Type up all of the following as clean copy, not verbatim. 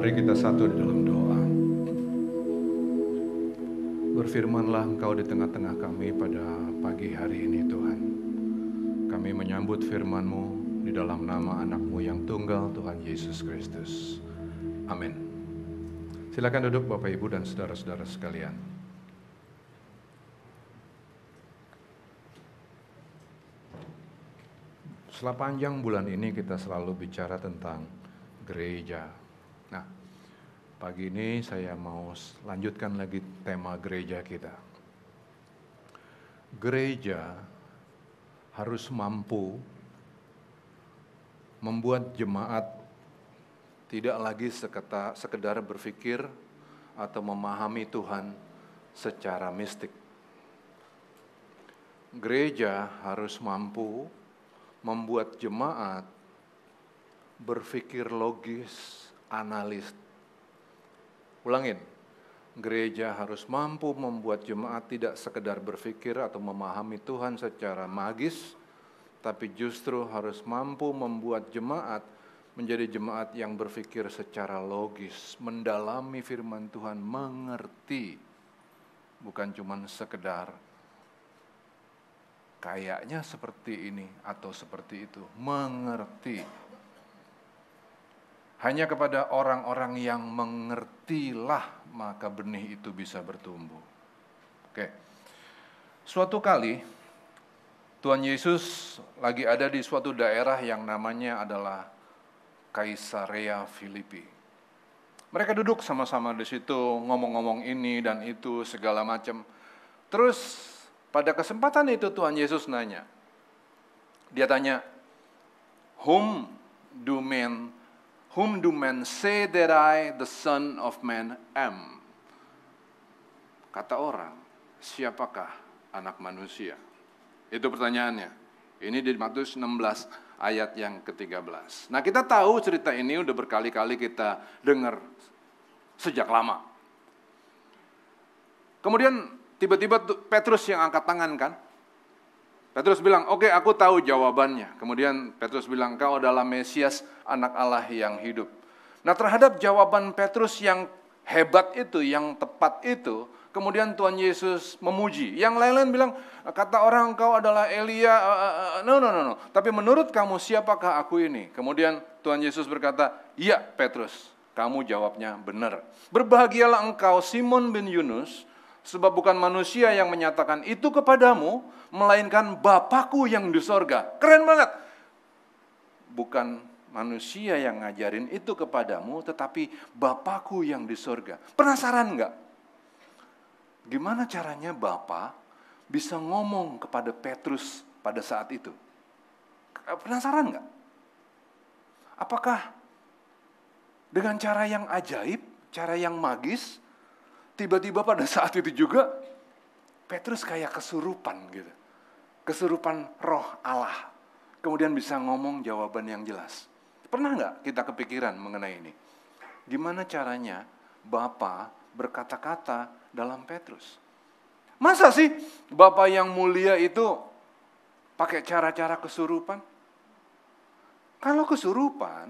Mari kita satu di dalam doa. Berfirmanlah Engkau di tengah-tengah kami pada pagi hari ini Tuhan. Kami menyambut firman-Mu di dalam nama anak-Mu yang tunggal Tuhan Yesus Kristus. Amin. Silakan duduk Bapak Ibu dan saudara-saudara sekalian. Sepanjang bulan ini kita selalu bicara tentang gereja. Nah, pagi ini saya mau lanjutkan lagi tema gereja kita. Gereja harus mampu membuat jemaat tidak lagi sekedar berpikir atau memahami Tuhan secara mistik. Gereja harus mampu membuat jemaat berpikir logis, analis. Ulangin, gereja harus mampu membuat jemaat tidak sekedar berpikir atau memahami Tuhan secara magis, tapi justru harus mampu membuat jemaat menjadi jemaat yang berpikir secara logis, mendalami firman Tuhan, mengerti, bukan cuma sekedar kayaknya seperti ini atau seperti itu, mengerti. Hanya kepada orang-orang yang mengertilah maka benih itu bisa bertumbuh. Oke. Suatu kali Tuhan Yesus lagi ada di suatu daerah yang namanya adalah Kaisarea Filipi. Mereka duduk sama-sama di situ, ngomong-ngomong ini dan itu segala macam. Terus pada kesempatan itu Tuhan Yesus nanya. Dia tanya, Whom do men say that I, the Son of Man, am? Kata orang, siapakah anak manusia? Itu pertanyaannya. Ini di Matius 16 ayat yang ke-13. Nah, kita tahu cerita ini udah berkali-kali kita dengar sejak lama. Kemudian tiba-tiba Petrus yang angkat tangan kan? Petrus bilang, oke, aku tahu jawabannya. Kemudian Petrus bilang, kau adalah Mesias, anak Allah yang hidup. Nah, terhadap jawaban Petrus yang hebat itu, yang tepat itu, kemudian Tuhan Yesus memuji. Yang lain-lain bilang, kata orang kau adalah Elia, no. Tapi menurut kamu siapakah aku ini? Kemudian Tuhan Yesus berkata, iya Petrus, kamu jawabnya benar. Berbahagialah engkau Simon bin Yunus, sebab bukan manusia yang menyatakan itu kepadamu, melainkan Bapakku yang di sorga. Keren banget. Bukan manusia yang ngajarin itu kepadamu, tetapi Bapakku yang di sorga. Penasaran nggak? Gimana caranya Bapa bisa ngomong kepada Petrus pada saat itu? Penasaran nggak? Apakah dengan cara yang ajaib, cara yang magis, tiba-tiba pada saat itu juga Petrus kayak kesurupan gitu. Kesurupan roh Allah. Kemudian bisa ngomong jawaban yang jelas. Pernah nggak kita kepikiran mengenai ini? Gimana caranya Bapa berkata-kata dalam Petrus? Masa sih Bapa yang mulia itu pakai cara-cara kesurupan? Kalau kesurupan,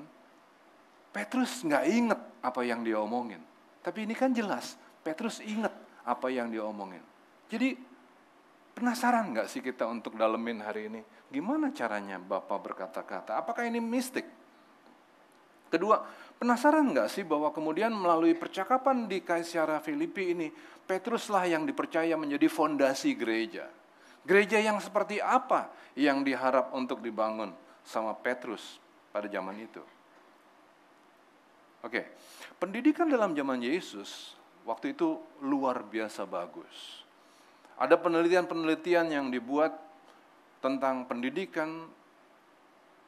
Petrus nggak inget apa yang dia omongin. Tapi ini kan jelas, Petrus inget apa yang dia omongin. Jadi penasaran nggak sih kita untuk dalemin hari ini? Gimana caranya Bapa berkata-kata? Apakah ini mistik? Kedua, penasaran nggak sih bahwa kemudian melalui percakapan di Kaisarea Filipi ini, Petruslah yang dipercaya menjadi fondasi gereja. Gereja yang seperti apa yang diharap untuk dibangun sama Petrus pada zaman itu? Oke, pendidikan dalam zaman Yesus waktu itu luar biasa bagus. Ada penelitian-penelitian yang dibuat tentang pendidikan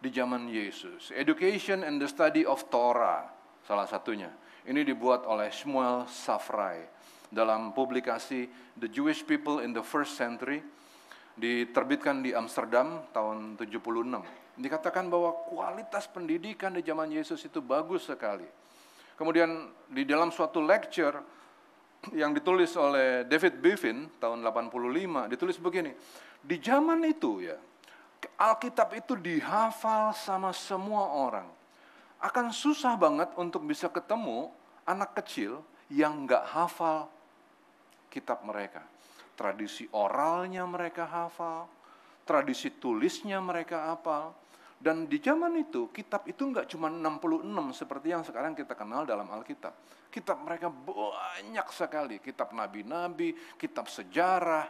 di zaman Yesus. Education and the Study of Torah, salah satunya. Ini dibuat oleh Shmuel Safrai dalam publikasi The Jewish People in the First Century, diterbitkan di Amsterdam tahun 76. Dikatakan bahwa kualitas pendidikan di zaman Yesus itu bagus sekali. Kemudian di dalam suatu lecture yang ditulis oleh David Bevin tahun 85, ditulis begini, di zaman itu ya, Alkitab itu dihafal sama semua orang. akan susah banget untuk bisa ketemu anak kecil yang nggak hafal kitab mereka. Tradisi oralnya mereka hafal, tradisi tulisnya mereka hafal. Dan di zaman itu, kitab itu nggak cuma 66 seperti yang sekarang kita kenal dalam Alkitab. Kitab mereka banyak sekali, kitab nabi-nabi, kitab sejarah,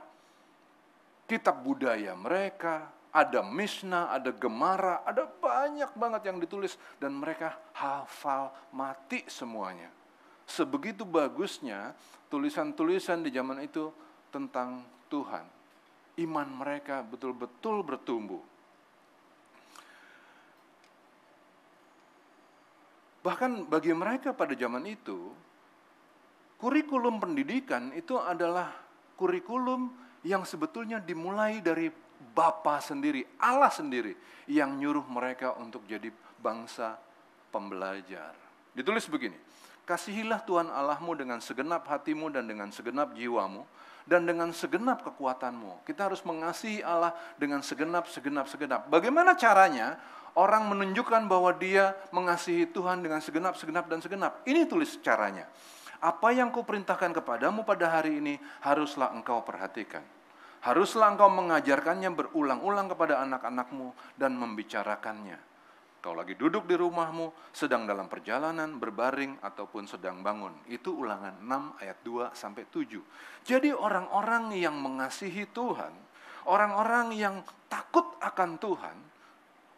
kitab budaya mereka, ada Mishnah, ada Gemara, ada banyak banget yang ditulis. Dan mereka hafal mati semuanya. Sebegitu bagusnya tulisan-tulisan di zaman itu tentang Tuhan. Iman mereka betul-betul bertumbuh. Bahkan bagi mereka pada zaman itu, kurikulum pendidikan itu adalah kurikulum yang sebetulnya dimulai dari Bapa sendiri, Allah sendiri, yang nyuruh mereka untuk jadi bangsa pembelajar. Ditulis begini, kasihilah Tuhan Allahmu dengan segenap hatimu dan dengan segenap jiwamu, dan dengan segenap kekuatanmu. Kita harus mengasihi Allah dengan segenap. Bagaimana caranya? Orang menunjukkan bahwa dia mengasihi Tuhan dengan segenap. Ini tulis caranya. Apa yang kuperintahkan kepadamu pada hari ini, haruslah engkau perhatikan. Haruslah engkau mengajarkannya berulang-ulang kepada anak-anakmu dan membicarakannya. Kau lagi duduk di rumahmu, sedang dalam perjalanan, berbaring, ataupun sedang bangun. Itu Ulangan 6 ayat 2-7. Jadi orang-orang yang mengasihi Tuhan, orang-orang yang takut akan Tuhan,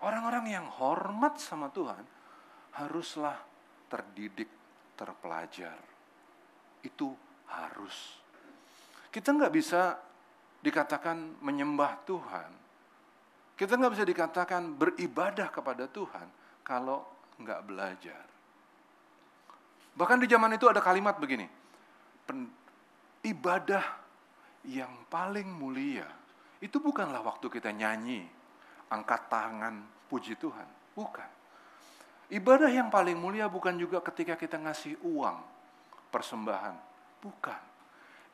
orang-orang yang hormat sama Tuhan, haruslah terdidik, terpelajar. Itu harus. Kita nggak bisa dikatakan menyembah Tuhan. Kita nggak bisa dikatakan beribadah kepada Tuhan kalau nggak belajar. Bahkan di zaman itu ada kalimat begini, ibadah yang paling mulia itu bukanlah waktu kita nyanyi, angkat tangan, puji Tuhan. Bukan. Ibadah yang paling mulia bukan juga ketika kita ngasih uang, persembahan. Bukan.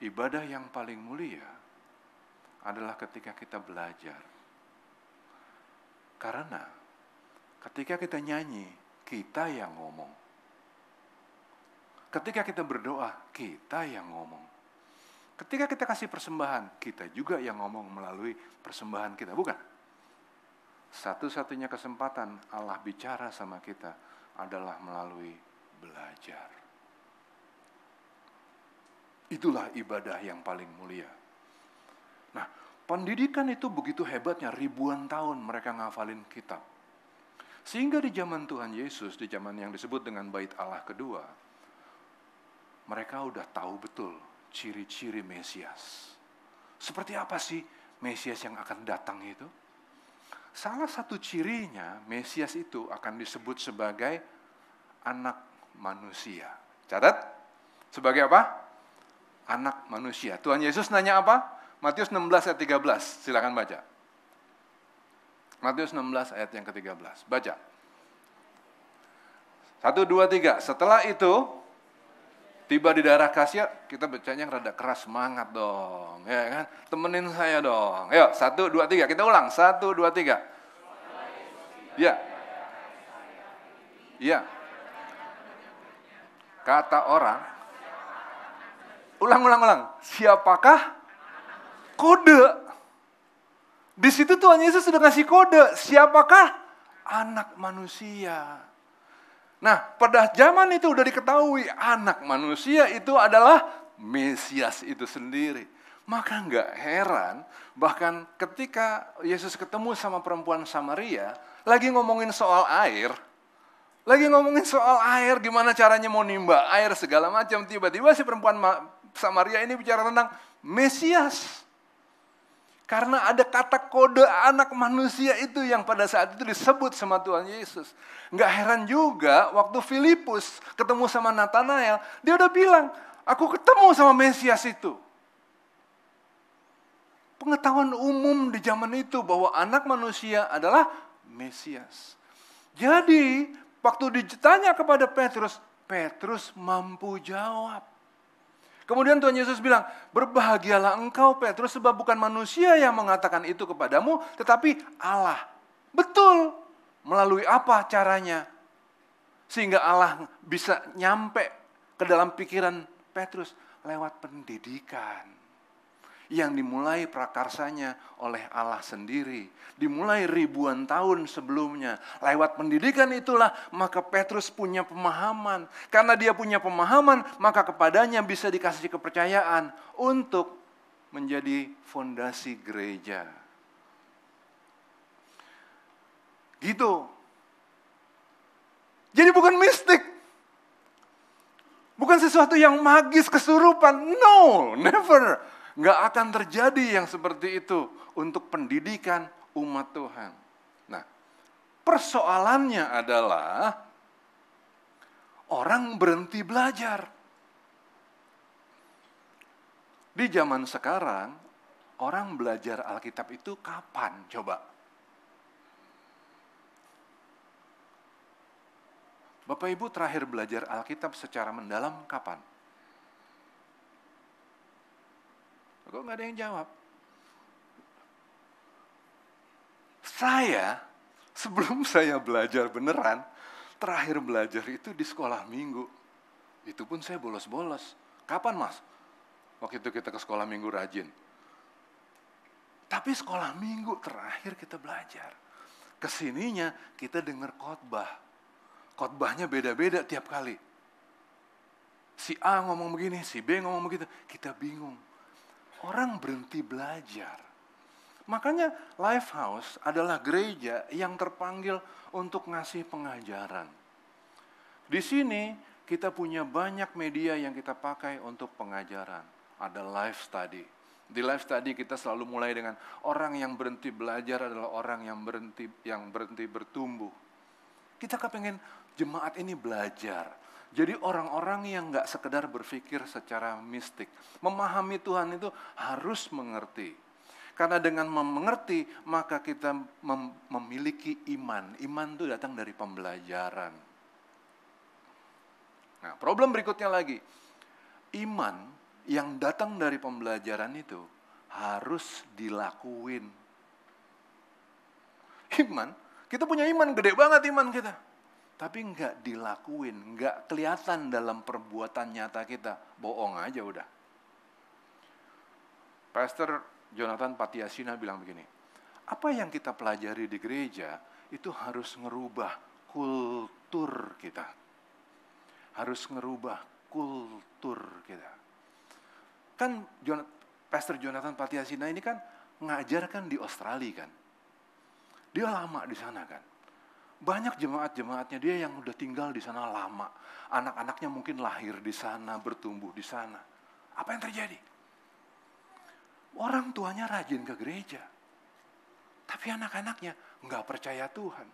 Ibadah yang paling mulia adalah ketika kita belajar. Karena ketika kita nyanyi, kita yang ngomong. Ketika kita berdoa, kita yang ngomong. Ketika kita kasih persembahan, kita juga yang ngomong melalui persembahan kita. Bukan? Satu-satunya kesempatan Allah bicara sama kita adalah melalui belajar. Itulah ibadah yang paling mulia. Nah, pendidikan itu begitu hebatnya, ribuan tahun mereka ngafalin kitab. Sehingga di zaman Tuhan Yesus, di zaman yang disebut dengan Bait Allah kedua, mereka udah tahu betul ciri-ciri Mesias. Seperti apa sih Mesias yang akan datang itu? Salah satu cirinya, Mesias itu akan disebut sebagai anak manusia. Catat, sebagai apa? Anak manusia. Tuhan Yesus nanya apa? Matius 16 ayat 13, silakan baca. Matius 16 ayat yang ke-13, baca. 1, 2, 3, setelah itu, tiba di daerah Kasya, kita bacanya yang rada keras, semangat dong, ya kan? Temenin saya dong. Ayo, 1, 2, 3, kita ulang. 1, 2, 3. Ya. Ya. Kata orang, ulang. Siapakah? Kode. Di situ Tuhan Yesus sudah ngasih kode. Siapakah? Anak manusia. Nah, pada zaman itu udah diketahui anak manusia itu adalah Mesias itu sendiri. Maka nggak heran, bahkan ketika Yesus ketemu sama perempuan Samaria, lagi ngomongin soal air, gimana caranya mau nimba air segala macam, tiba-tiba si perempuan Samaria ini bicara tentang Mesias. Karena ada kata kode anak manusia itu yang pada saat itu disebut sama Tuhan Yesus. Nggak heran juga waktu Filipus ketemu sama Natanael, dia udah bilang, aku ketemu sama Mesias itu. Pengetahuan umum di zaman itu bahwa anak manusia adalah Mesias. Jadi, waktu ditanya kepada Petrus, Petrus mampu jawab. Kemudian Tuhan Yesus bilang, berbahagialah engkau Petrus, sebab bukan manusia yang mengatakan itu kepadamu, tetapi Allah. Betul. Melalui apa caranya? Sehingga Allah bisa nyampe ke dalam pikiran Petrus lewat pendidikan. Yang dimulai prakarsanya oleh Allah sendiri. Dimulai ribuan tahun sebelumnya. Lewat pendidikan itulah maka Petrus punya pemahaman. Karena dia punya pemahaman, maka kepadanya bisa dikasih kepercayaan untuk menjadi fondasi gereja. Gitu. Jadi bukan mistik. Bukan sesuatu yang magis, kesurupan. No, never. Nggak akan terjadi yang seperti itu untuk pendidikan umat Tuhan. Nah, persoalannya adalah orang berhenti belajar. Di zaman sekarang, orang belajar Alkitab itu kapan? Coba. Bapak Ibu terakhir belajar Alkitab secara mendalam kapan? Kok nggak ada yang jawab? Sebelum saya belajar beneran, terakhir belajar itu di sekolah minggu. Itu pun saya bolos-bolos. Kapan Mas? Waktu itu kita ke sekolah minggu rajin. Tapi sekolah minggu terakhir kita belajar. Kesininya kita dengar khotbah. Khotbahnya beda-beda tiap kali. Si A ngomong begini, si B ngomong begitu. Kita bingung. Orang berhenti belajar. Makanya Lifehouse adalah gereja yang terpanggil untuk ngasih pengajaran. Di sini kita punya banyak media yang kita pakai untuk pengajaran. Ada life study. Di life study kita selalu mulai dengan orang yang berhenti belajar adalah orang yang berhenti bertumbuh. Kita kepengen jemaat ini belajar. Jadi orang-orang yang gak sekedar berpikir secara mistik. Memahami Tuhan itu harus mengerti. Karena dengan mengerti, maka kita memiliki iman. Iman itu datang dari pembelajaran. Nah, problem berikutnya lagi. Iman yang datang dari pembelajaran itu harus dilakuin. Iman, kita punya iman, gede banget iman kita. Tapi nggak dilakuin, nggak kelihatan dalam perbuatan nyata kita. Bohong aja udah. Pastor Jonathan Patiasina bilang begini, apa yang kita pelajari di gereja itu harus ngerubah kultur kita. Harus ngerubah kultur kita. Kan Pastor Jonathan Patiasina ini kan ngajar kan di Australia kan. Dia lama di sana kan. Banyak jemaat-jemaatnya dia yang udah tinggal di sana lama. Anak-anaknya mungkin lahir di sana, bertumbuh di sana. Apa yang terjadi? Orang tuanya rajin ke gereja. Tapi anak-anaknya nggak percaya Tuhan.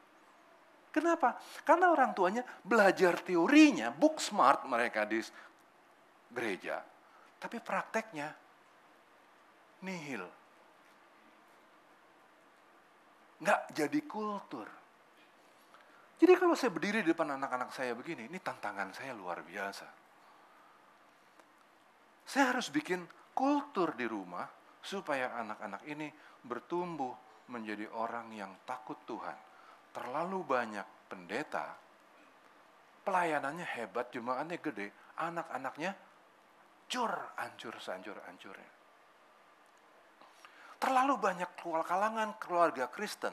Kenapa? Karena orang tuanya belajar teorinya, book smart mereka di gereja. Tapi prakteknya nihil. Nggak jadi kultur. Jadi kalau saya berdiri di depan anak-anak saya begini, ini tantangan saya luar biasa. Saya harus bikin kultur di rumah supaya anak-anak ini bertumbuh menjadi orang yang takut Tuhan. Terlalu banyak pendeta, pelayanannya hebat, jemaatnya gede, anak-anaknya hancur sehancur-hancurnya. Terlalu banyak kalangan keluarga Kristen.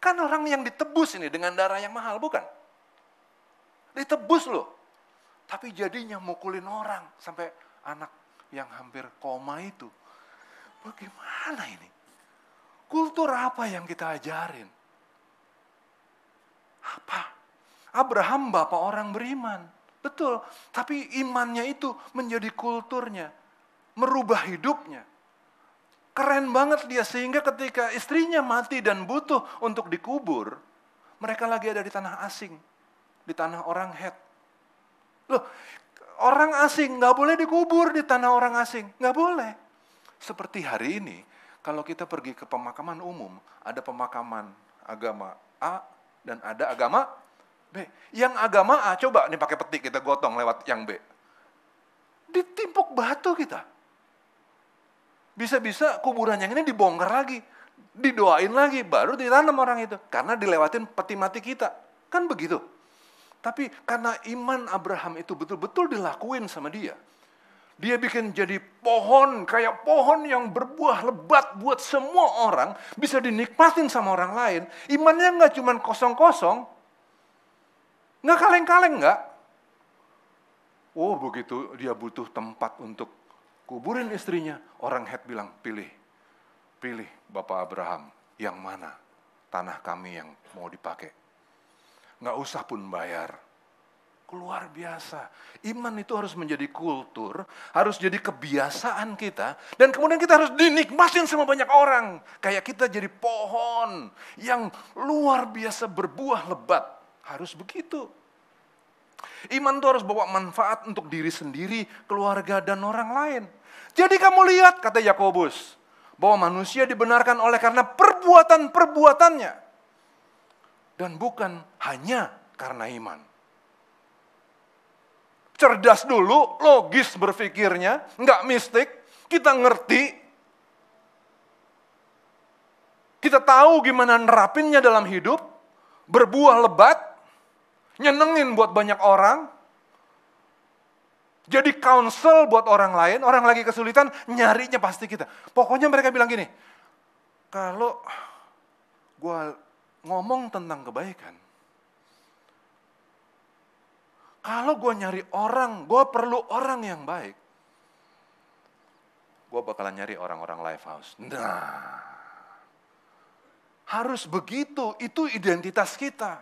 Kan orang yang ditebus ini dengan darah yang mahal, bukan? Ditebus loh. Tapi jadinya mukulin orang sampai anak yang hampir koma itu. Bagaimana ini? Kultur apa yang kita ajarin? Apa? Abraham bapak orang beriman. Betul. Tapi imannya itu menjadi kulturnya. Merubah hidupnya. Keren banget dia sehingga ketika istrinya mati dan butuh untuk dikubur, mereka lagi ada di tanah asing, di tanah orang Het. Loh, orang asing nggak boleh dikubur di tanah orang asing, nggak boleh. Seperti hari ini, kalau kita pergi ke pemakaman umum, ada pemakaman agama A dan ada agama B. Yang agama A, coba nih pakai peti kita gotong lewat yang B. Ditimpuk batu kita. Bisa-bisa kuburan yang ini dibongkar lagi, didoain lagi, baru ditanam orang itu. Karena dilewatin peti mati kita. Kan begitu. Tapi karena iman Abraham itu betul-betul dilakuin sama dia. Dia bikin jadi pohon, kayak pohon yang berbuah lebat buat semua orang, bisa dinikmatin sama orang lain. Imannya nggak cuma kosong-kosong, nggak kaleng-kaleng nggak. Oh begitu dia butuh tempat untuk kuburin istrinya, orang Het bilang, pilih Bapak Abraham, yang mana tanah kami yang mau dipakai. Nggak usah pun bayar. Luar biasa. Iman itu harus menjadi kultur, harus jadi kebiasaan kita, dan kemudian kita harus dinikmatin sama banyak orang. Kayak kita jadi pohon yang luar biasa berbuah lebat. Harus begitu. Iman itu harus bawa manfaat untuk diri sendiri, keluarga, dan orang lain. Jadi kamu lihat, kata Yakobus, bahwa manusia dibenarkan oleh karena perbuatan-perbuatannya. Dan bukan hanya karena iman. Cerdas dulu, logis berpikirnya, nggak mistik, kita ngerti, kita tahu gimana nerapinnya dalam hidup, berbuah lebat, nyenengin buat banyak orang, jadi counsel buat orang lain, orang lagi kesulitan, nyarinya pasti kita. Pokoknya mereka bilang gini, kalau gue ngomong tentang kebaikan, kalau gue nyari orang, gue perlu orang yang baik. Gue bakalan nyari orang-orang Lifehouse. Nah, harus begitu, itu identitas kita.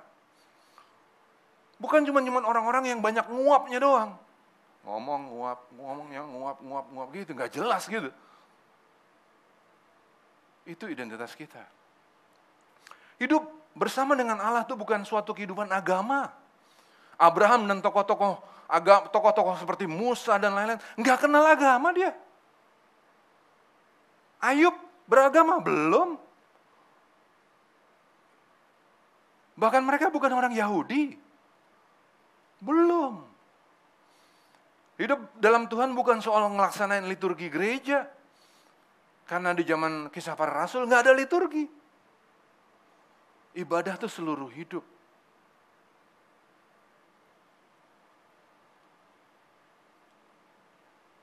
Bukan cuma orang-orang yang banyak nguapnya doang. Ngomongnya nguap gitu, gak jelas gitu. Itu identitas kita. Hidup bersama dengan Allah itu bukan suatu kehidupan agama. Abraham dan tokoh-tokoh seperti Musa dan lain-lain, nggak kenal agama dia. Ayub beragama? Belum. Bahkan mereka bukan orang Yahudi. Belum. Hidup dalam Tuhan bukan soal ngelaksanain liturgi gereja. Karena di zaman Kisah Para Rasul nggak ada liturgi. Ibadah itu seluruh hidup.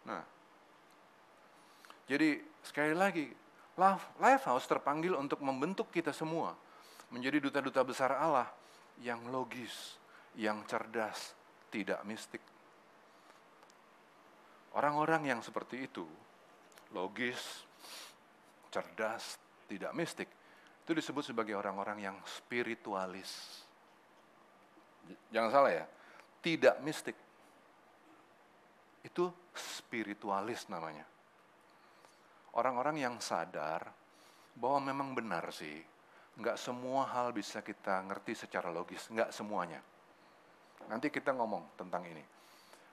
Nah, jadi sekali lagi, Lifehouse terpanggil untuk membentuk kita semua menjadi duta-duta besar Allah yang logis, yang cerdas, tidak mistik. Orang-orang yang seperti itu, logis, cerdas, tidak mistik, itu disebut sebagai orang-orang yang spiritualis. Jangan salah ya, tidak mistik. Itu spiritualis namanya. Orang-orang yang sadar bahwa memang benar sih, nggak semua hal bisa kita ngerti secara logis, nggak semuanya. Nanti kita ngomong tentang ini.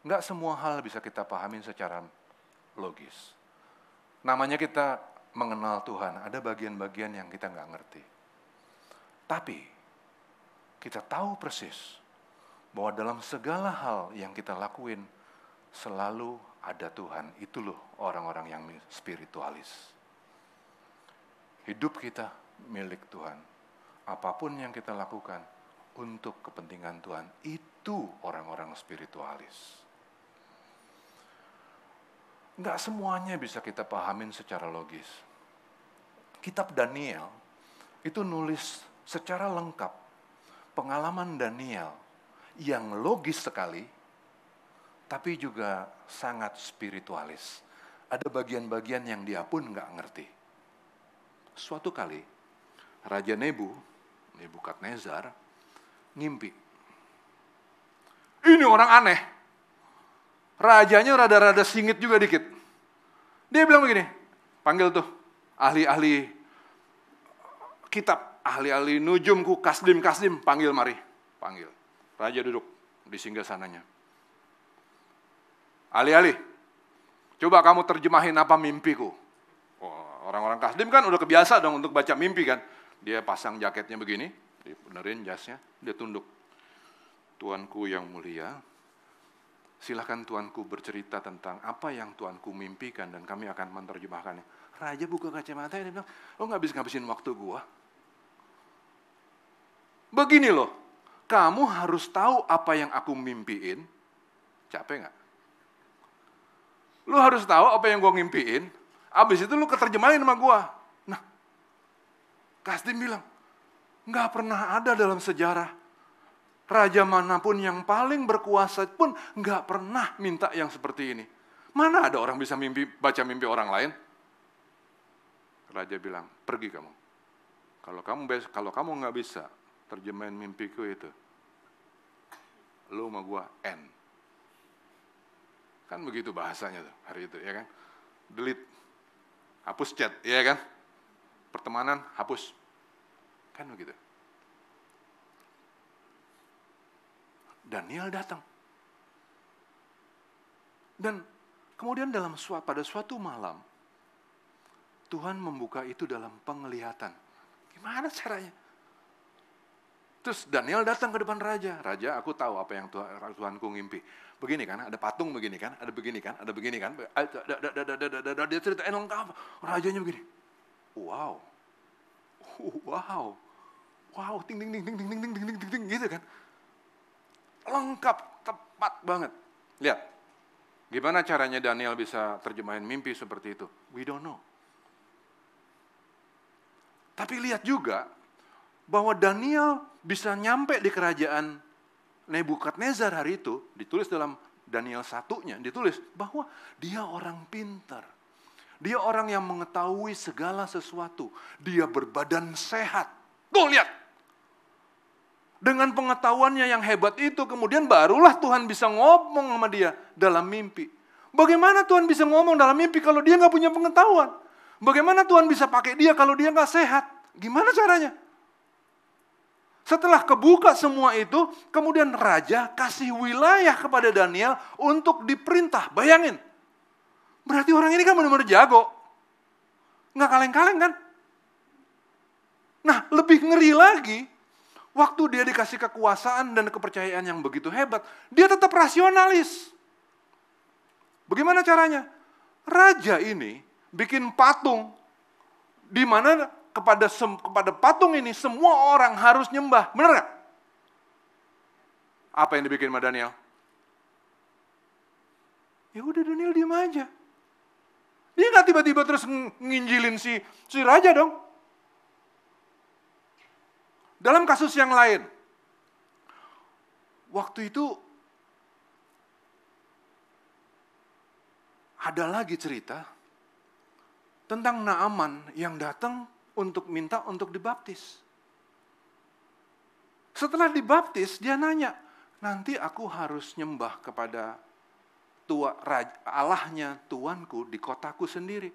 Nggak semua hal bisa kita pahamin secara logis. Namanya kita mengenal Tuhan, ada bagian-bagian yang kita nggak ngerti. Tapi, kita tahu persis bahwa dalam segala hal yang kita lakuin, selalu ada Tuhan. Itu loh orang-orang yang spiritualis. Hidup kita milik Tuhan. Apapun yang kita lakukan untuk kepentingan Tuhan, itu orang-orang spiritualis. Nggak semuanya bisa kita pahamin secara logis. Kitab Daniel itu nulis secara lengkap pengalaman Daniel yang logis sekali, tapi juga sangat spiritualis. Ada bagian-bagian yang dia pun nggak ngerti. Suatu kali, Raja Nebukadnezar, ngimpi. Ini orang aneh. Rajanya rada-rada singit juga dikit. Dia bilang begini, panggil tuh ahli-ahli kitab, ahli-ahli nujumku, kasdim, panggil mari. Panggil. Raja duduk di singgasananya. Alih-alih, coba kamu terjemahin apa mimpiku. Oh, orang-orang kasdim kan udah kebiasa dong untuk baca mimpi kan. Dia pasang jaketnya begini, dibenerin jasnya, dia tunduk. Tuanku yang mulia, silakan Tuanku bercerita tentang apa yang Tuanku mimpikan dan kami akan menerjemahkannya. Raja buka kacamata, dia bilang, lo gak bisa ngabisin waktu gua. Begini loh, kamu harus tahu apa yang aku mimpiin. Capek nggak? Lu harus tahu apa yang gue ngimpiin, abis itu lu keterjemahin sama gue. Nah, Kasdim bilang, nggak pernah ada dalam sejarah raja manapun yang paling berkuasa pun nggak pernah minta yang seperti ini. Mana ada orang bisa baca mimpi orang lain? Raja bilang, pergi kamu. Kalau kamu nggak bisa terjemahin mimpiku itu, lu sama gua end. Kan begitu bahasanya tuh hari itu, ya kan? Delete, hapus chat, ya kan? Pertemanan, hapus. Kan begitu. Daniel datang. Dan kemudian pada suatu malam, Tuhan membuka itu dalam penglihatan. Gimana caranya? Terus Daniel datang ke depan raja. Raja, aku tahu apa yang Tuhanku ngimpi. Begini kan, ada patung begini kan, ada begini kan, ada begini kan. Dia ceritain lengkap. Rajanya begini. Wow. Wow, ting gitu kan. Lengkap, tepat banget. Lihat. Gimana caranya Daniel bisa terjemahin mimpi seperti itu? We don't know. Tapi lihat juga bahwa Daniel bisa nyampe di kerajaan Nebukadnezar hari itu, ditulis dalam Daniel 1-nya, ditulis bahwa dia orang pintar. Dia orang yang mengetahui segala sesuatu. Dia berbadan sehat. Tuh lihat. Dengan pengetahuannya yang hebat itu, kemudian barulah Tuhan bisa ngomong sama dia dalam mimpi. Bagaimana Tuhan bisa ngomong dalam mimpi kalau dia nggak punya pengetahuan? Bagaimana Tuhan bisa pakai dia kalau dia nggak sehat? Gimana caranya? Setelah kebuka semua itu, kemudian raja kasih wilayah kepada Daniel untuk diperintah. Bayangin. Berarti orang ini kan benar-benar jago. Nggak kaleng-kaleng kan? Nah, lebih ngeri lagi, waktu dia dikasih kekuasaan dan kepercayaan yang begitu hebat, dia tetap rasionalis. Bagaimana caranya? Raja ini bikin patung di mana kepada patung ini semua orang harus nyembah. Benar nggak? Apa yang dibikin sama Daniel? Ya udah, Daniel diam aja. Dia nggak tiba-tiba terus nginjilin si raja dong. Dalam kasus yang lain, waktu itu ada lagi cerita tentang Naaman yang datang untuk minta untuk dibaptis. Setelah dibaptis, dia nanya, nanti aku harus nyembah kepada Allahnya Tuanku di kotaku sendiri.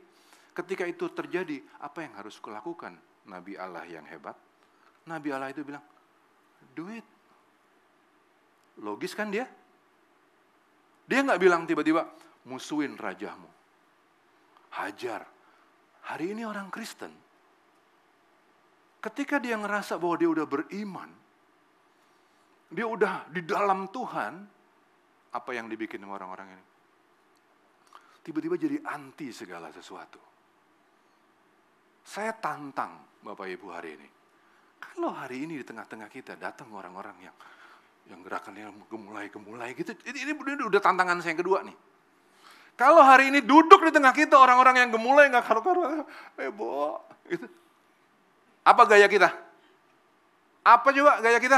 Ketika itu terjadi, apa yang harus kulakukan? Nabi Allah yang hebat. Nabi Allah itu bilang, do it. Logis kan dia? Dia nggak bilang tiba-tiba, musuhin rajamu. Hajar. Hari ini orang Kristen, ketika dia ngerasa bahwa dia udah beriman, dia udah di dalam Tuhan, apa yang dibikin sama orang-orang ini? Tiba-tiba jadi anti segala sesuatu. Saya tantang Bapak Ibu hari ini. Kalau hari ini di tengah-tengah kita datang orang-orang yang gerakannya gemulai gitu, ini udah tantangan saya yang kedua nih. Kalau hari ini duduk di tengah kita orang-orang yang gemulai nggak karu-karuan, gitu. Apa gaya kita? Apa juga gaya kita?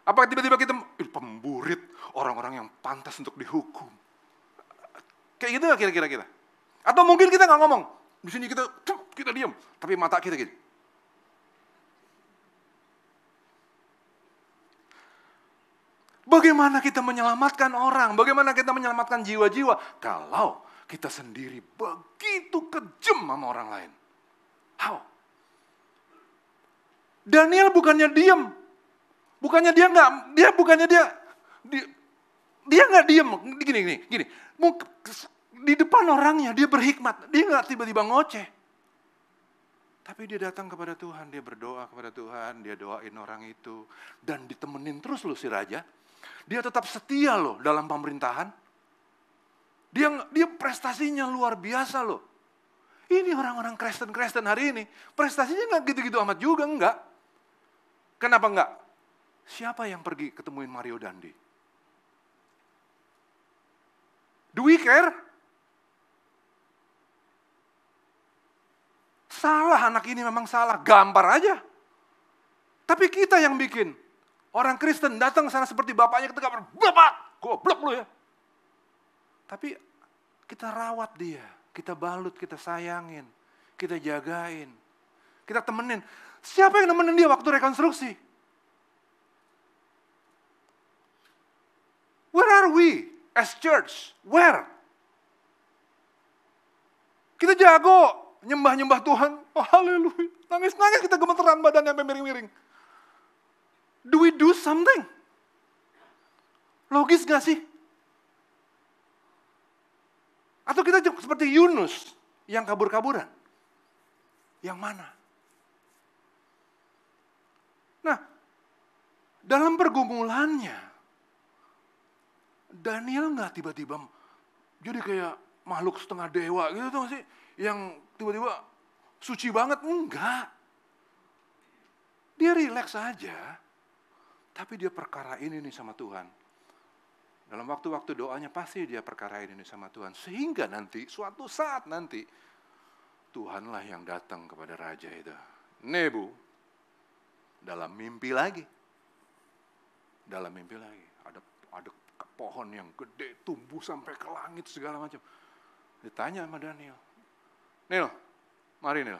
Apa tiba-tiba kita pemburit orang-orang yang pantas untuk dihukum? Kayak gitu nggak kira-kira kita? Atau mungkin kita nggak ngomong, di sini kita diam, tapi mata kita gitu. Bagaimana kita menyelamatkan orang? Bagaimana kita menyelamatkan jiwa-jiwa? Kalau kita sendiri begitu kejam sama orang lain. How? Daniel bukannya diam. Bukannya dia nggak diam. Gini. Di depan orangnya dia berhikmat. Dia nggak tiba-tiba ngoceh. Tapi dia datang kepada Tuhan, dia berdoa kepada Tuhan, dia doain orang itu. Dan ditemenin terus loh si raja. Dia tetap setia loh dalam pemerintahan. Dia prestasinya luar biasa loh. Ini orang-orang Kristen hari ini, prestasinya nggak gitu-gitu amat juga, enggak. Kenapa enggak? Siapa yang pergi ketemuin Mario Dandi? Do we care? Salah, anak ini memang salah, gampar aja. Tapi kita yang bikin. Orang Kristen datang sana seperti bapaknya ketika bapak, goblok lu ya. Tapi kita rawat dia, kita balut, kita sayangin, kita jagain, kita temenin. Siapa yang nemenin dia waktu rekonstruksi? Where are we as church? Where? Kita jago nyembah-nyembah Tuhan. Oh, haleluya. Nangis-nangis kita gemeteran badannya sampai miring-miring. Do we do something? Logis gak sih? Atau kita seperti Yunus yang kabur-kaburan? Yang mana? Nah, dalam pergumulannya, Daniel gak tiba-tiba jadi kayak makhluk setengah dewa gitu tuh sih, yang tiba-tiba suci banget. Enggak. Dia rileks aja. Tapi dia perkarain ini sama Tuhan. Dalam waktu-waktu doanya pasti dia perkarain ini sama Tuhan. Sehingga nanti, suatu saat nanti, Tuhanlah yang datang kepada raja itu. Nebu, dalam mimpi lagi. Dalam mimpi lagi. Ada pohon yang gede, tumbuh sampai ke langit segala macam. Ditanya sama Daniel. Nil, mari Nil.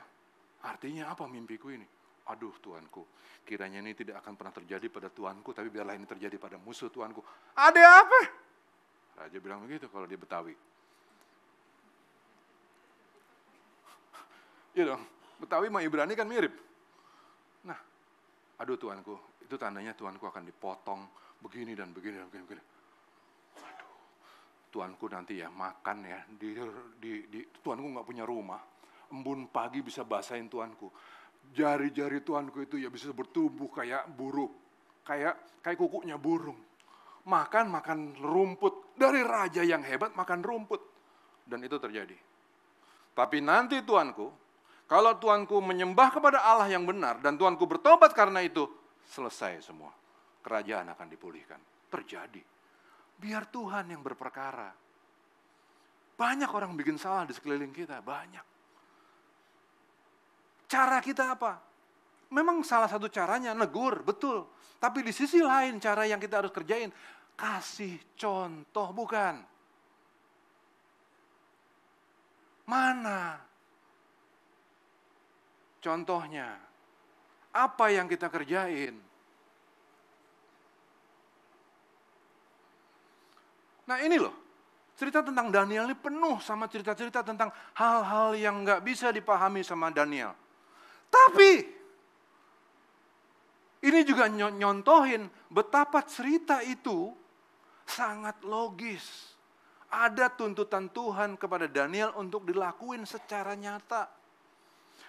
Artinya apa mimpiku ini? Aduh Tuanku, kiranya ini tidak akan pernah terjadi pada Tuanku, tapi biarlah ini terjadi pada musuh Tuanku. Ada apa? Raja bilang begitu kalau dia Betawi. Iya dong, Betawi sama Ibrani kan mirip. Nah, aduh Tuanku, itu tandanya Tuanku akan dipotong begini dan begini dan begini. Aduh, Tuanku nanti ya makan ya, Tuanku nggak punya rumah. Embun pagi bisa basahin Tuanku. Jari-jari Tuanku itu ya bisa bertumbuh kayak burung, kayak kukunya burung. Makan rumput. Dari raja yang hebat makan rumput. Dan itu terjadi. Tapi nanti Tuanku, kalau Tuanku menyembah kepada Allah yang benar dan Tuanku bertobat karena itu, selesai semua. Kerajaan akan dipulihkan. Terjadi. Biar Tuhan yang berperkara. Banyak orang bikin salah di sekeliling kita, banyak. Cara kita apa? Memang salah satu caranya negur, betul. Tapi di sisi lain cara yang kita harus kerjain, kasih contoh, bukan? Mana contohnya? Apa yang kita kerjain? Nah ini loh, cerita tentang Daniel ini penuh sama cerita-cerita tentang hal-hal yang gak bisa dipahami sama Daniel. Tapi, ini juga nyontohin betapa cerita itu sangat logis. Ada tuntutan Tuhan kepada Daniel untuk dilakuin secara nyata.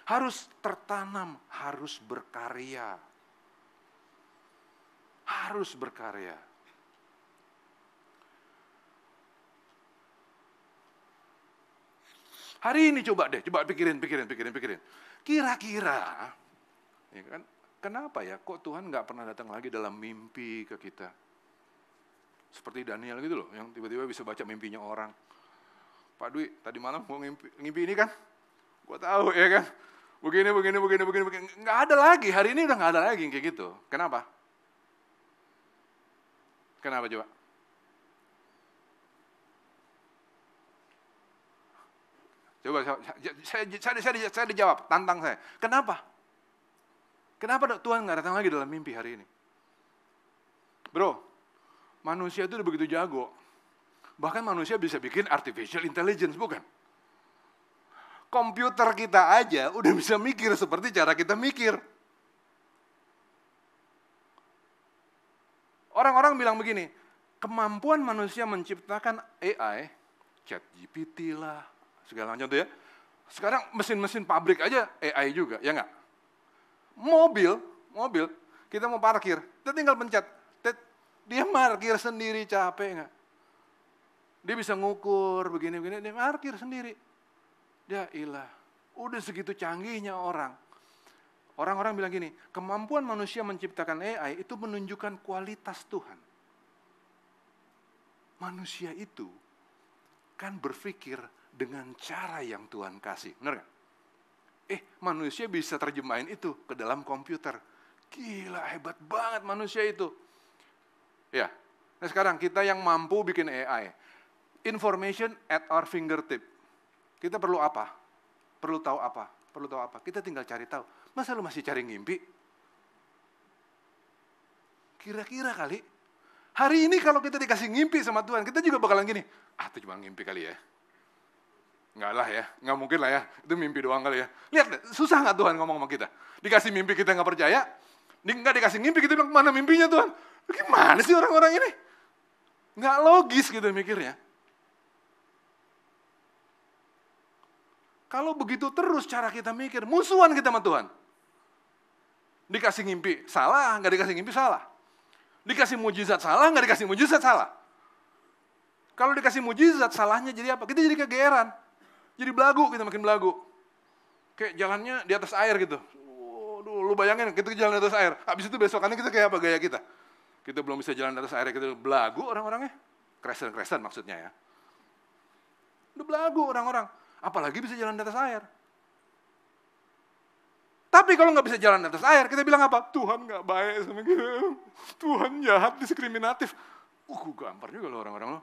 Harus tertanam, harus berkarya. Harus berkarya. Hari ini coba pikirin. Kira-kira, ya kan, kenapa ya kok Tuhan nggak pernah datang lagi dalam mimpi ke kita? Seperti Daniel gitu loh, yang tiba-tiba bisa baca mimpinya orang. Pak Dwi, tadi malam mau ngimpi ini kan? Gua tahu ya kan? Begini. Nggak ada lagi, hari ini udah nggak ada lagi kayak gitu. Kenapa? Kenapa coba? Coba saya dijawab, tantang saya. Kenapa? Kenapa Tuhan nggak datang lagi dalam mimpi hari ini? Bro, manusia itu udah begitu jago. Bahkan manusia bisa bikin artificial intelligence, bukan? Komputer kita aja udah bisa mikir seperti cara kita mikir. Orang-orang bilang begini, kemampuan manusia menciptakan AI, ChatGPT lah, segala macam tuh ya. Sekarang mesin-mesin pabrik aja AI juga, ya nggak? Mobil, kita mau parkir, kita tinggal pencet, dia parkir sendiri, capek nggak? Dia bisa ngukur begini, dia parkir sendiri. Ya ilah, udah segitu canggihnya orang. Orang-orang bilang gini, kemampuan manusia menciptakan AI itu menunjukkan kualitas Tuhan. Manusia itu kan berpikir dengan cara yang Tuhan kasih. Benar gak? Manusia bisa terjemahin itu ke dalam komputer. Gila, hebat banget manusia itu. Ya, nah sekarang kita yang mampu bikin AI. Information at our fingertip. Kita perlu apa? Perlu tahu apa? Perlu tahu apa? Kita tinggal cari tahu. Masa lu masih cari ngimpi? Kira-kira kali. Hari ini kalau kita dikasih ngimpi sama Tuhan, kita juga bakalan gini, itu cuma ngimpi kali ya. Enggak lah ya, enggak mungkin lah ya, itu mimpi doang kali ya. Lihat, susah nggak Tuhan ngomong sama kita? Dikasih mimpi kita nggak percaya, nggak dikasih mimpi kita bilang, mana mimpinya Tuhan? Gimana sih orang-orang ini? Nggak logis gitu mikirnya. Kalau begitu terus cara kita mikir, musuhan kita sama Tuhan. Dikasih ngimpi, salah, nggak dikasih ngimpi, salah. Dikasih mujizat salah, nggak dikasih mujizat salah. Kalau dikasih mujizat, salahnya jadi apa? Kita jadi kegeeran. Jadi belagu, kita makin belagu. Kayak jalannya di atas air gitu. Waduh, lu bayangin, kita jalan di atas air. Habis itu besokannya kita kayak apa gaya kita? Kita belum bisa jalan di atas air, kita belagu orang-orangnya. Kresen maksudnya ya. Udah belagu orang-orang. Apalagi bisa jalan di atas air. Tapi kalau nggak bisa jalan di atas air, kita bilang apa? Tuhan nggak baik sama kita. Tuhan jahat, diskriminatif. Gue gampar juga loh orang-orang lo.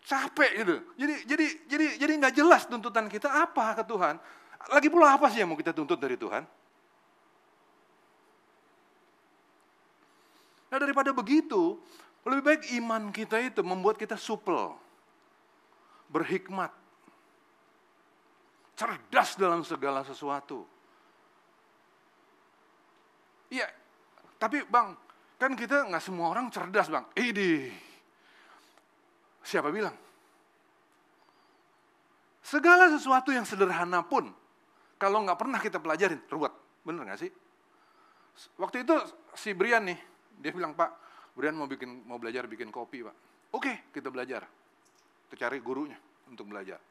Capek gitu. Jadi nggak jelas tuntutan kita apa ke Tuhan. Lagi pula apa sih yang mau kita tuntut dari Tuhan? Nah daripada begitu, lebih baik iman kita itu membuat kita supel, berhikmat, cerdas dalam segala sesuatu. Iya, tapi Bang, kan kita nggak semua orang cerdas Bang. Siapa bilang? Segala sesuatu yang sederhana pun, kalau nggak pernah kita pelajarin, ruwet. Bener nggak sih? Waktu itu si Brian nih, dia bilang, Pak, Brian mau belajar bikin kopi, Pak. Oke, kita belajar. Kita cari gurunya untuk belajar.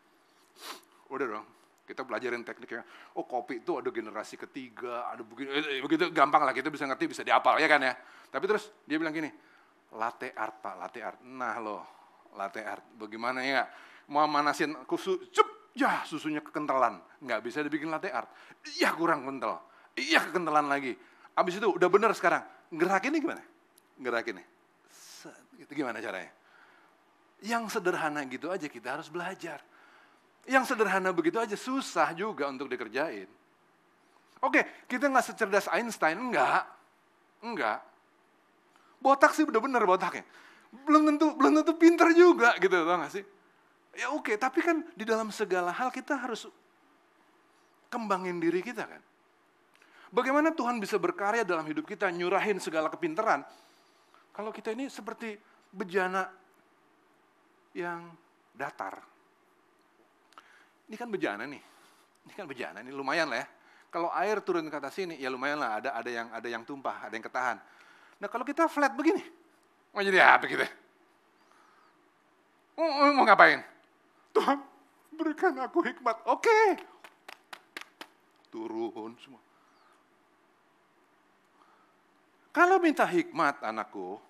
Udah dong. Kita pelajarin tekniknya. Oh, kopi itu ada generasi ketiga, ada begitu gampang lah, kita bisa ngerti, bisa dihafal ya kan ya. Tapi terus dia bilang gini, latte art Pak, latte art. Nah loh, latte art. Bagaimana ya? Mau manasin susunya kekentalan. Nggak bisa dibikin latte art. Iya kurang kental. Iya kekentalan lagi. Abis itu udah bener sekarang. Gerakinnya gimana? Gerakinnya. Itu gimana caranya? Yang sederhana gitu aja kita harus belajar. Yang sederhana begitu aja susah juga untuk dikerjain. Oke, kita nggak secerdas Einstein, enggak. Botak sih udah bener botaknya. Belum tentu pinter juga gitu, tau nggak sih? Ya oke, tapi kan di dalam segala hal kita harus kembangin diri kita kan. Bagaimana Tuhan bisa berkarya dalam hidup kita, nyurahin segala kepinteran, kalau kita ini seperti bejana yang datar. Ini kan bejana nih, lumayan lah ya. Kalau air turun ke atas sini, ya lumayan lah, ada yang tumpah, ada yang ketahan. Nah kalau kita flat begini, mau jadi apa kita? Mau ngapain? Tuhan, berikan aku hikmat. Oke. Turun semua. Kalau minta hikmat anakku,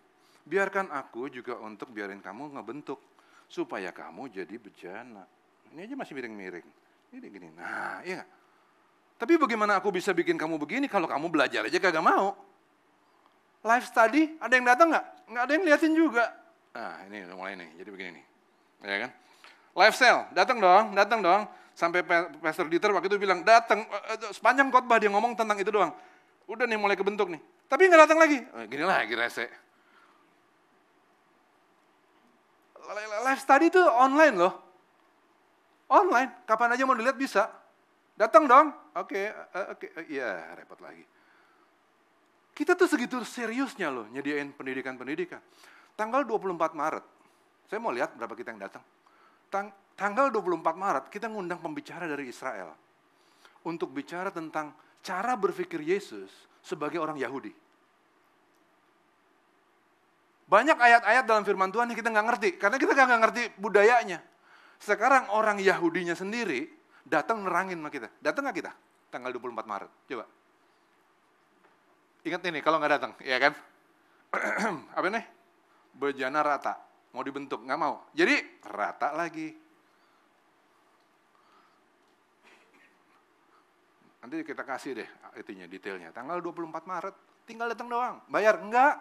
biarkan aku juga untuk biarin kamu ngebentuk. Supaya kamu jadi bejana. Ini aja masih miring-miring. Ini gini. Nah, iya gak? Tapi bagaimana aku bisa bikin kamu begini kalau kamu belajar aja kagak mau? Life study, ada yang datang nggak? Nggak ada yang liatin juga. Nah, ini udah mulai nih. Jadi begini nih. Ya kan? Life cell, datang dong. Sampai Pastor Dieter waktu itu bilang, datang. Sepanjang khotbah dia ngomong tentang itu doang. Udah nih mulai kebentuk nih. Tapi nggak datang lagi. Gini lagi rese. Life study itu online loh. Online, kapan aja mau dilihat bisa. Datang dong. Oke, iya repot lagi. Kita tuh segitu seriusnya loh nyediain pendidikan. Tanggal 24 Maret, saya mau lihat berapa kita yang datang. Tanggal 24 Maret kita ngundang pembicara dari Israel. Untuk bicara tentang cara berpikir Yesus sebagai orang Yahudi. Banyak ayat-ayat dalam firman Tuhan yang kita nggak ngerti, karena kita nggak ngerti budayanya. Sekarang orang Yahudinya sendiri datang nerangin sama kita. Datang nggak kita? tanggal 24 Maret? Coba. Ingat ini kalau nggak datang, ya kan? Apa nih? Bejana rata, mau dibentuk, nggak mau. Jadi rata lagi. Nanti kita kasih deh itunya, detailnya. Tanggal 24 Maret, tinggal datang doang. Bayar? Enggak.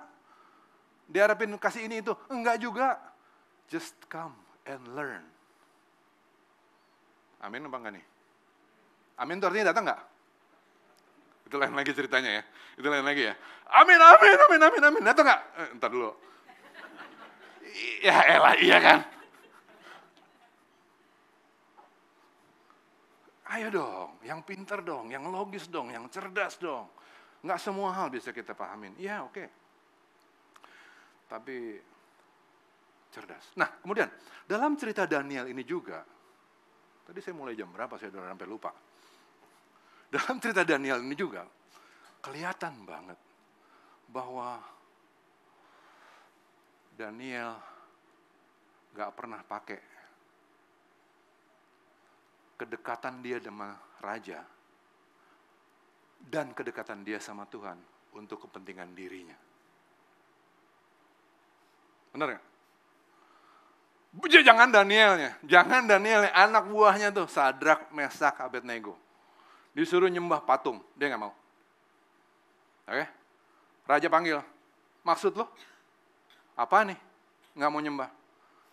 Diharapin kasih ini itu? Enggak juga. Just come and learn. Amin apa enggak nih? Amin itu artinya datang enggak? Itu lain lagi ceritanya ya. Itu lain lagi ya. Amin, amin, amin, amin, amin. Datang enggak? Entar dulu. Ya elah, iya kan? Ayo dong, yang pintar dong, yang logis dong, yang cerdas dong. Enggak semua hal bisa kita pahamin. Iya, oke. Tapi cerdas. Nah, kemudian dalam cerita Daniel ini juga, tadi saya mulai jam berapa, saya udah sampai lupa. Dalam cerita Daniel ini juga, kelihatan banget bahwa Daniel gak pernah pakai kedekatan dia sama raja dan kedekatan dia sama Tuhan untuk kepentingan dirinya. Benar gak? Jangan Danielnya, anak buahnya tuh, Sadrak, Mesak, Abednego. Disuruh nyembah patung, dia gak mau. Oke? Raja panggil, maksud lo? Apa nih? Gak mau nyembah.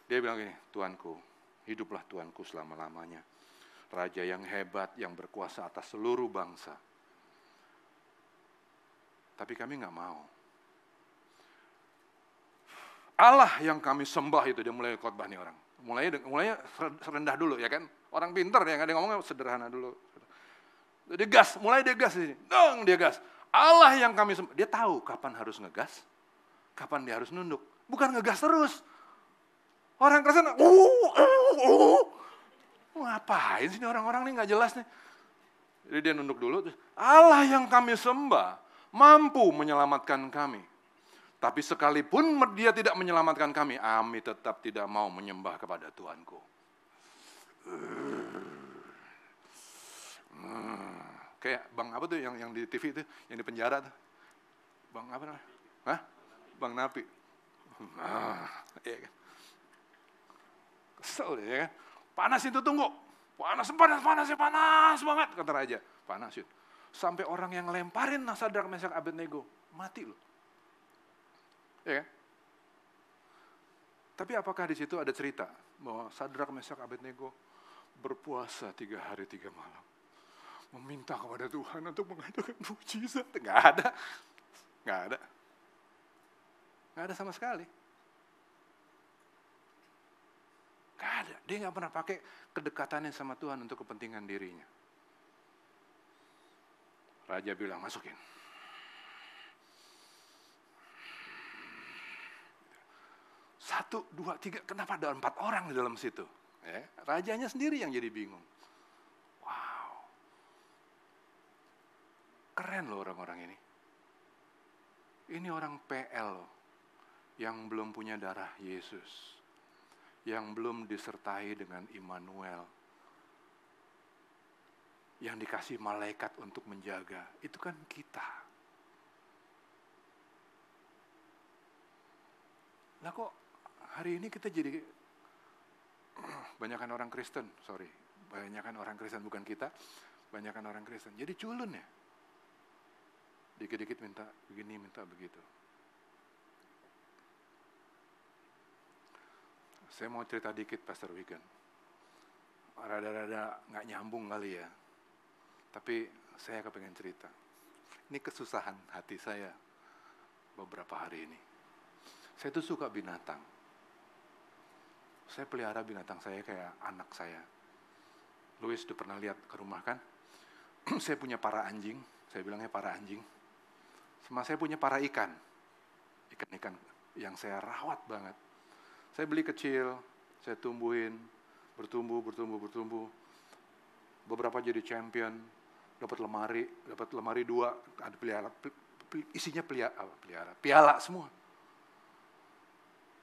Dia bilang gini, Tuanku, hiduplah Tuanku selama-lamanya. Raja yang hebat, yang berkuasa atas seluruh bangsa. Tapi kami gak mau. Allah yang kami sembah itu, dia mulai khotbah nih orang. Mulainya rendah dulu ya kan. Orang pintar ya, dia ngomongnya sederhana dulu. Dia gas, mulai dia gas di sini. Dong, dia gas. Allah yang kami sembah. Dia tahu kapan harus ngegas, kapan dia harus nunduk. Bukan ngegas terus. Orang kesana, ngapain sih orang-orang ini nggak jelas nih. Jadi dia nunduk dulu. Terus, Allah yang kami sembah mampu menyelamatkan kami. Tapi sekalipun dia tidak menyelamatkan kami tetap tidak mau menyembah kepada Tuhanku. Kayak Bang apa tuh yang di TV itu, yang di penjara tuh. Bang apa namanya? Hah? Bang Napi. Iya kan. Kesel ya kan. Panas itu tunggu. Panas banget kata raja. Panas itu. Sampai orang yang lemparin Sadrak, Mesak, Abednego mati loh. Ya kan? Tapi apakah di situ ada cerita bahwa Sadrak, Mesak, Abednego berpuasa 3 hari 3 malam, meminta kepada Tuhan untuk mengadakan mukjizat? Nggak ada sama sekali. Nggak ada. Dia nggak pernah pakai kedekatannya sama Tuhan untuk kepentingan dirinya. Raja bilang, masukin. 1, 2, 3, kenapa ada 4 orang di dalam situ? Ya, rajanya sendiri yang jadi bingung. Wow. Keren loh orang-orang ini. Ini orang PL loh, yang belum punya darah Yesus. Yang belum disertai dengan Immanuel. Yang dikasih malaikat untuk menjaga. Itu kan kita. Lah kok hari ini kita jadi banyakan orang Kristen, banyakan orang Kristen, bukan kita, banyakan orang Kristen. Jadi culun ya. Dikit-dikit minta begini, minta begitu. Saya mau cerita dikit, Pastor Wigan. Rada-rada nggak nyambung kali ya. Tapi saya kepengen cerita. Ini kesusahan hati saya beberapa hari ini. Saya tuh suka binatang. Saya pelihara binatang saya kayak anak saya. Louis udah pernah lihat ke rumah kan? Saya punya para anjing, saya bilangnya para anjing. Sama saya punya para ikan. Ikan-ikan yang saya rawat banget. Saya beli kecil, saya tumbuhin, bertumbuh. Beberapa jadi champion, dapat lemari 2, ada pelihara, isinya piala semua.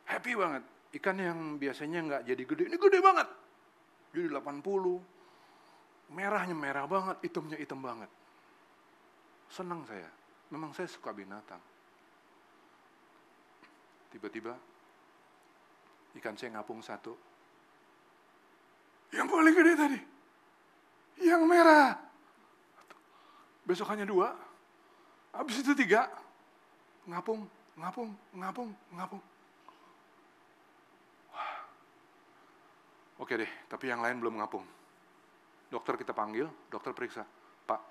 Happy banget. Ikan yang biasanya nggak jadi gede, ini gede banget. Jadi 80, Merahnya merah banget, hitamnya hitam banget. Senang saya, memang saya suka binatang. Tiba-tiba ikan saya ngapung satu. Yang paling gede tadi, yang merah. Besokannya 2, habis itu 3. Ngapung. Wah. Oke deh, tapi yang lain belum ngapung. Dokter kita panggil, dokter periksa. Pak,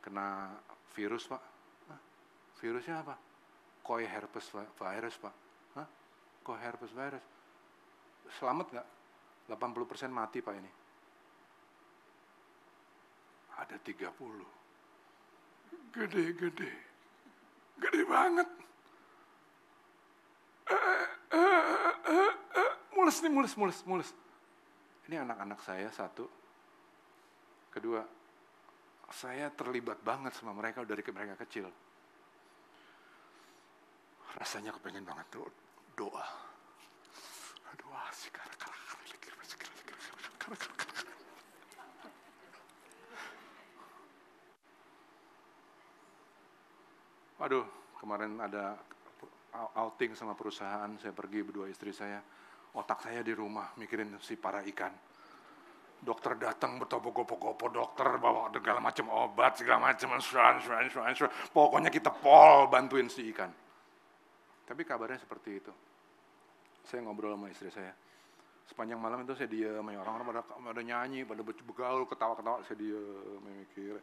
kena virus Pak. Hah? Virusnya apa? Koi herpes virus Pak. Hah? Koi herpes virus. Selamat nggak? 80% mati Pak ini. Ada 30. Gede banget. Mules. Ini anak-anak saya 1. Kedua, saya terlibat banget sama mereka dari mereka kecil. Rasanya kepengen banget doa. Doa sih Aduh, kemarin ada outing sama perusahaan, saya pergi berdua istri saya. Otak saya di rumah mikirin si para ikan. Dokter datang bertopo-gopo, dokter bawa segala macam obat, segala macam pokoknya kita bantuin si ikan. Tapi kabarnya seperti itu. Saya ngobrol sama istri saya. Sepanjang malam itu saya diam, orang-orang pada nyanyi, pada begaul, ketawa-ketawa, saya diam, mikir.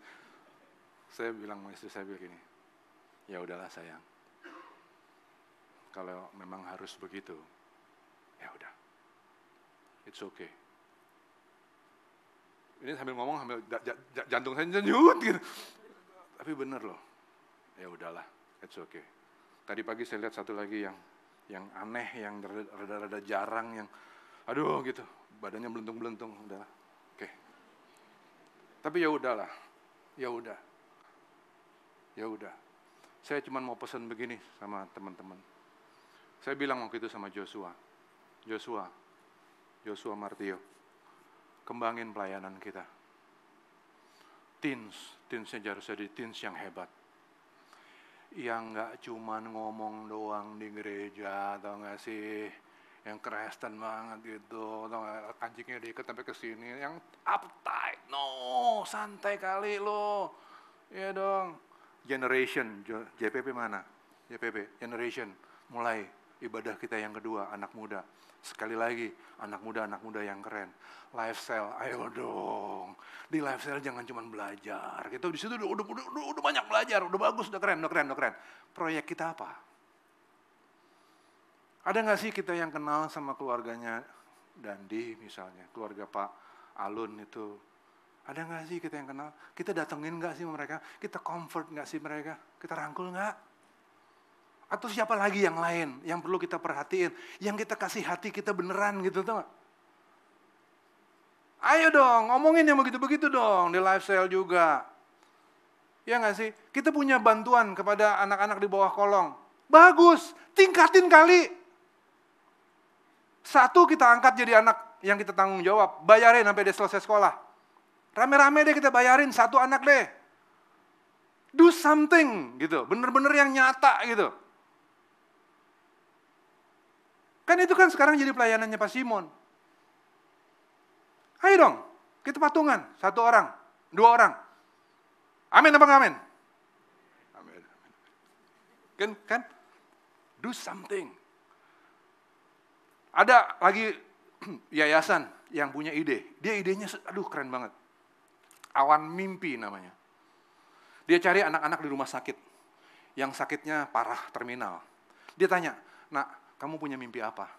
Saya bilang sama istri saya begini, ya udahlah sayang, kalau memang harus begitu, ya udah, it's okay. Ini sambil ngomong, sambil jantung saya nyut gitu. Tapi bener loh, ya udahlah, it's okay. Tadi pagi saya lihat satu lagi yang aneh, yang rada-rada jarang, yang aduh gitu, badannya belentung-belentung, udah, oke. Tapi ya udahlah, ya udah. Saya cuma mau pesan begini sama teman-teman. Saya bilang waktu itu sama Joshua Martio, kembangin pelayanan kita. Teensnya harus jadi teens yang hebat. Yang nggak cuma ngomong doang di gereja, atau nggak sih, yang Kristen banget gitu, atau kancingnya diikat sampai ke sini, yang uptight, no, santai kali lo, ya dong. Generation, JPP mana? JPP, generation, mulai ibadah kita yang kedua, anak muda. Sekali lagi, anak muda yang keren. Lifestyle, ayo dong. Di lifestyle jangan cuma belajar. Gitu, di situ udah banyak belajar, udah bagus, udah keren. Proyek kita apa? Ada nggak sih kita yang kenal sama keluarganya Dandi misalnya, keluarga Pak Alun itu? Ada nggak sih kita yang kenal? Kita datengin nggak sih mereka? Kita comfort nggak sih mereka? Kita rangkul nggak? Atau siapa lagi yang lain yang perlu kita perhatiin? Yang kita kasih hati kita beneran gitu, tau nggak? Ayo dong, ngomongin yang begitu-begitu dong di lifestyle juga. Ya nggak sih? Kita punya bantuan kepada anak-anak di bawah kolong. Bagus, tingkatin kali. 1 kita angkat jadi anak yang kita tanggung jawab. Bayarin sampai dia selesai sekolah. Rame-rame deh kita bayarin 1 anak deh. Do something gitu, bener-bener yang nyata gitu. Kan itu kan sekarang jadi pelayanannya Pak Simon. Ayo dong, kita patungan, 1 orang, 2 orang. Amin apa nggak amin? Amin. Kan? Do something. Ada lagi yayasan yang punya ide. Dia idenya, aduh keren banget. Awan Mimpi namanya. Dia cari anak-anak di rumah sakit. Yang sakitnya parah, terminal. Dia tanya, nak, kamu punya mimpi apa?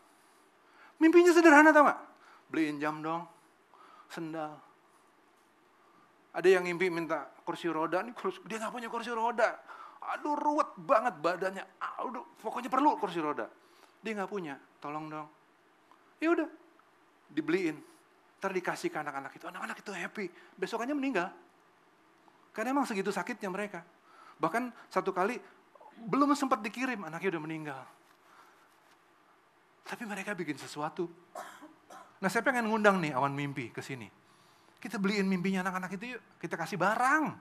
Mimpinya sederhana tau gak? Beliin jam dong, sendal. Ada yang mimpi minta kursi roda, dia gak punya kursi roda. Aduh ruwet banget badannya, aduh, pokoknya perlu kursi roda. Dia gak punya, tolong dong. Ya udah, dibeliin. Ntar dikasih ke anak-anak itu happy. Besokannya meninggal. Karena emang segitu sakitnya mereka. Bahkan 1 kali, belum sempat dikirim, anaknya udah meninggal. Tapi mereka bikin sesuatu. Nah saya pengen ngundang nih Awan Mimpi ke sini. Kita beliin mimpinya anak-anak itu yuk, kita kasih barang.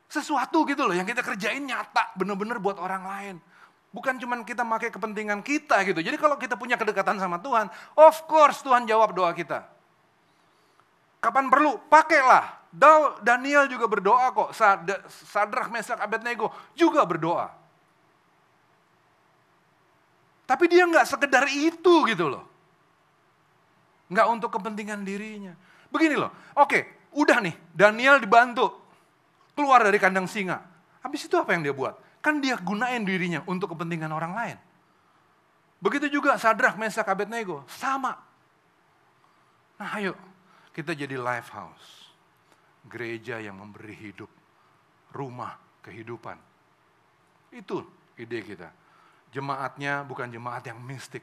Sesuatu gitu loh, yang kita kerjain nyata, bener-bener buat orang lain. Bukan cuma kita pakai kepentingan kita gitu. Jadi kalau kita punya kedekatan sama Tuhan, of course Tuhan jawab doa kita. Kapan perlu, pakailah. Daniel juga berdoa kok, Sadrak, Mesak, Abednego juga berdoa. Tapi dia nggak sekedar itu gitu loh. Nggak untuk kepentingan dirinya. Begini loh, oke, udah nih, Daniel dibantu keluar dari kandang singa. Habis itu apa yang dia buat? Kan dia gunain dirinya untuk kepentingan orang lain. Begitu juga Sadrak, Mesak, Abednego, sama. Nah ayo, kita jadi life house. Gereja yang memberi hidup, rumah kehidupan. Itu ide kita. Jemaatnya bukan jemaat yang mistik,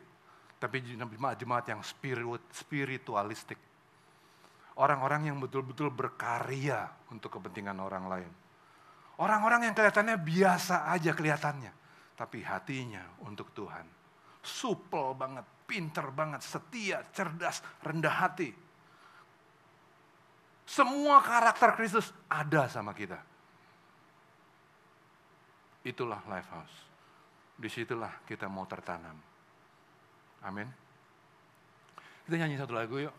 tapi jemaat yang spiritualistik. Orang-orang yang betul-betul berkarya untuk kepentingan orang lain. Orang-orang yang kelihatannya biasa aja kelihatannya, tapi hatinya untuk Tuhan. Supel banget, pinter banget, setia, cerdas, rendah hati. Semua karakter Kristus ada sama kita. Itulah life house. Disitulah kita mau tertanam. Amin. Kita nyanyi satu lagu yuk.